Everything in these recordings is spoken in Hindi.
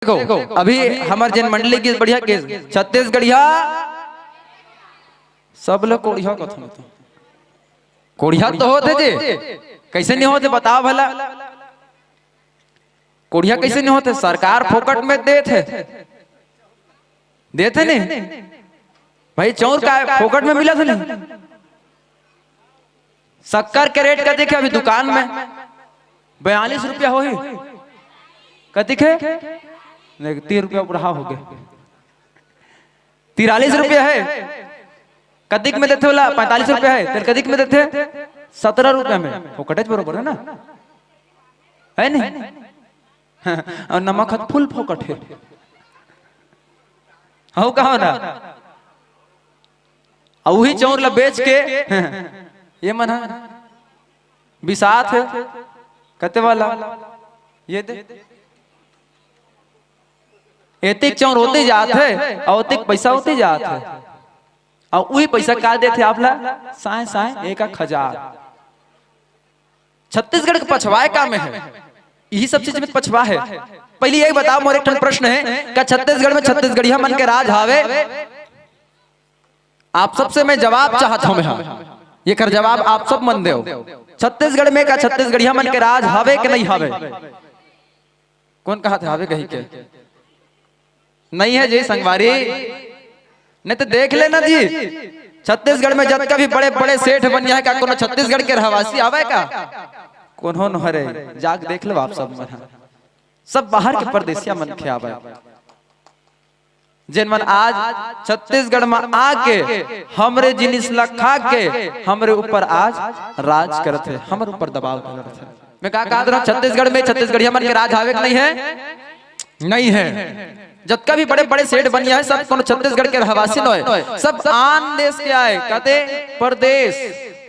देखो अभी हमारे जन मंडली की बढ़िया केस छत्तीसगढ़िया सब लोग कोढ़िया कथन होते कोढ़िया तो होते जे कैसे नहीं होते बताओ भला कोढ़िया कैसे नहीं होते सरकार फोकट में देते नहीं भाई चौर का फोकट में मिला था नहीं शक्कर के रेट का देखे अभी दुकान में 42 रुपया हो ही कतिक है 30 रुपया बढ़ा हो गया 43 रुपया है कतिक में देते बोला 45 रुपया है तेरे कतिक में देते 17 रुपया में फोकट बरोबर है ना है नहीं और नमक फुल फोकट है हो कहा ना वही चौर ला बेच के ये मना बिसात है कते वाला ये दे एतिक चौर होते जात है और एतिक पैसा होते जात है और वही पैसा का देते आप ला साए साए एक हजार छत्तीसगढ़ के पछवाए का में है यही सब चीज में पछवा है पहले यही बताओ मोर एक प्रश्न है क्या छत्तीसगढ़ में छत्तीसगढ़िया मन के राज हावे आप सबसे मैं जवाब चाहता हूं ये कर जवाब आप सब मन दो छत्तीसगढ़ में का छत्तीसगढ़िया मन के राज हावे कि नहीं हावे कौन कहा था हावे कहीं के नहीं है जी संगवारी नहीं तो देख लेना जी छत्तीसगढ़ में जब कभी बड़े बड़े सेठ बन जाए का कोनो छत्तीसगढ़ के रहवासी आवे का कौन हरे जाग देख लो आप सब बाहर के परदेसिया मन के आवे जिन मन आज छत्तीसगढ़ में आके हमरे जिनिस ला खा के हमरे ऊपर आज राज करते हमरे ऊपर दबाव करते मैं कहा रहा छत्तीसगढ़ में छत्तीसगढ़िया मन के राज आवे नहीं है नहीं है जब कभी बड़े बड़े सेठ बनिया है सब कोनो छत्तीसगढ़ के रहवासी न है सब आन देश के आए कहते परदेश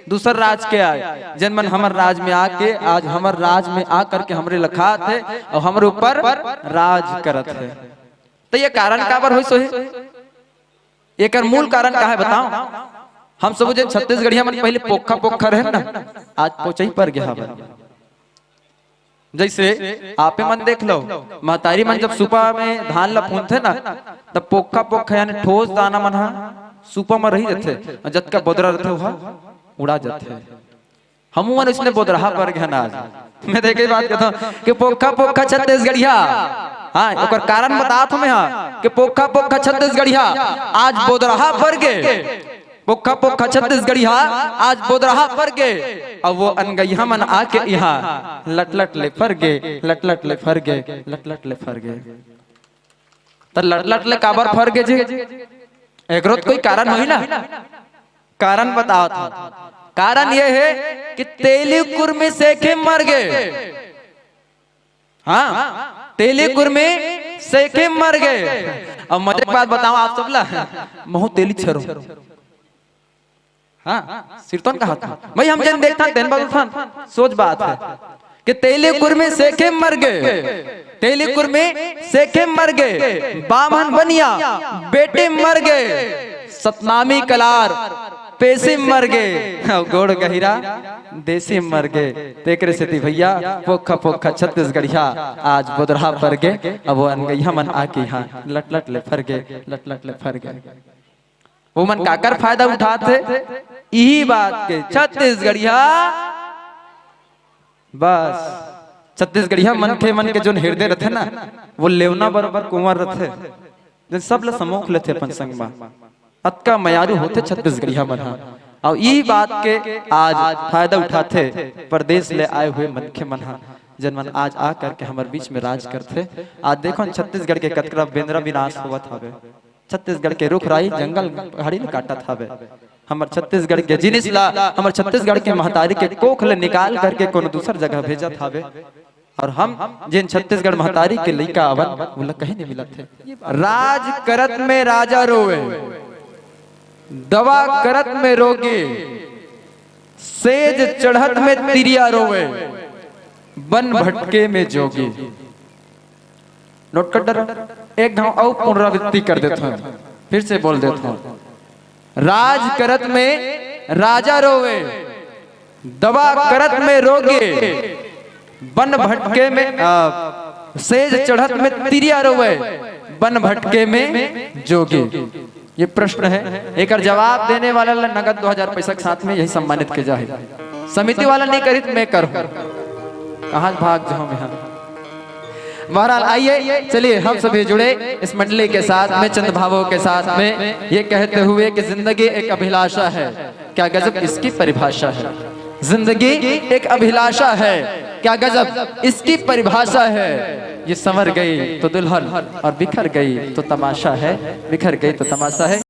दूसर राज के आए जन मन हमर राज में आके आज हमर राज में आ करके हमरे लखा थे और हमरे ऊपर राज करत है तो ये कारण का बर होई एक मूल कारण का है बताओ हम सब जो छत्तीसगढ़िया मन पहले पोखा पोखर है ना आज पोचई पर गया जैसे आपे मन देख लो महतारी मन जब सुपा में धान ला फूंथे ना तब पोखा पोखा यानी ठोस दाना मन सुपा में रही जाते जत का बोदरा रहते हुआ उड़ा जाते हम मन इसने बोदरहा पर गया ना आज मैं देखे बात कहता हूँ कि पोखा पोखा छत्तीसगढ़िया हाँ ओकर कारण बताता हूँ मैं हाँ कि पोखा पोखा छत्तीसगढ़िया आज बोदरहा पर गए पोखा पोखा छत्तीसगढ़िया आज बोदरहा पर गए अब वो अनगैया मन आके यहाँ लट लट ले फर गए लट लट ले फर गए लट लट ले फर गए तो लट लट ले काबर फर गए जी एक रोज कोई कारण हुई ना कारण बताओ था कारण ये है कि तेली कुर्मी सेखे मर गए हाँ तेली कुर्मी सेखे मर गए अब मजे की बात बताओ आप सब ला महू तेली छरो हाँ सिरतोन कहा था भाई हम जन देखता तेन बात सोच बात है कि तेली कुर्मी सेखे मर गए तेली कुर्मी सेखे मर गए बामन बनिया बेटे मर गए सतनामी कलार पेशी मर गए गोड़ गहिरा देसी मर गए तेकरे से भैया पोखा पोखा छत्तीसगढ़िया आज बोदरहा पर गए अब वो अनगैया मन आके यहाँ लट लट ले फर गए लट लट ले फर गए वो मन काकर फायदा उठाते यही बात के छत्तीसगढ़िया बस छत्तीसगढ़िया मन के जो हृदय रहते ना वो लेवना बराबर कुंवर रहते सब ला समूख लेते अपन संग में अतका मयारू होते छत्तीसगढ़िया मन और यही बात के आज फायदा उठाते प्रदेश ले आए हुए मनखे मन जन मन आज आ करके हमारे बीच में राज करते आज देखो छत्तीसगढ़ के कतरा बेंद्रा विनाश हुआ था छत्तीसगढ़ के रुख राई जंगल पहाड़ी ने काटा था हमारे छत्तीसगढ़ के जिनिस ला हमारे छत्तीसगढ़ के महतारी के कोख ले निकाल करके कोनो दूसर जगह भेजा था और हम जिन छत्तीसगढ़ महतारी के लइका अवन वो कहीं नहीं मिला थे राज करत में राजा रोवे दवा करत में रोगी सेज चढ़त में तिरिया रोवे बन भटके में जोगी नोट कर डर एक घाव और पुनरावृत्ति कर देता हूं फिर से बोल देता हूं राज करत में राजा रोवे दवा करत में रोगे बन भटके में सेज चढ़त में तिरिया रोवे, बन भटके में जोगे। ये प्रश्न है, एक जवाब देने वाला नगद 2000 पैसा के साथ में यही सम्मानित किया जाए। समिति वाला नहीं करी तो मैं करूं, कहाँ भाग जाऊं मैं। बहरहाल आइए चलिए हम सभी जुड़े इस मंडली के साथ में, चंद भावों के साथ में, ये कहते हुए कि जिंदगी एक अभिलाषा है, क्या गजब इसकी परिभाषा है। जिंदगी एक अभिलाषा है, क्या गजब इसकी परिभाषा है। ये संवर गई तो दुल्हन और बिखर गई तो तमाशा है, बिखर गई तो तमाशा है।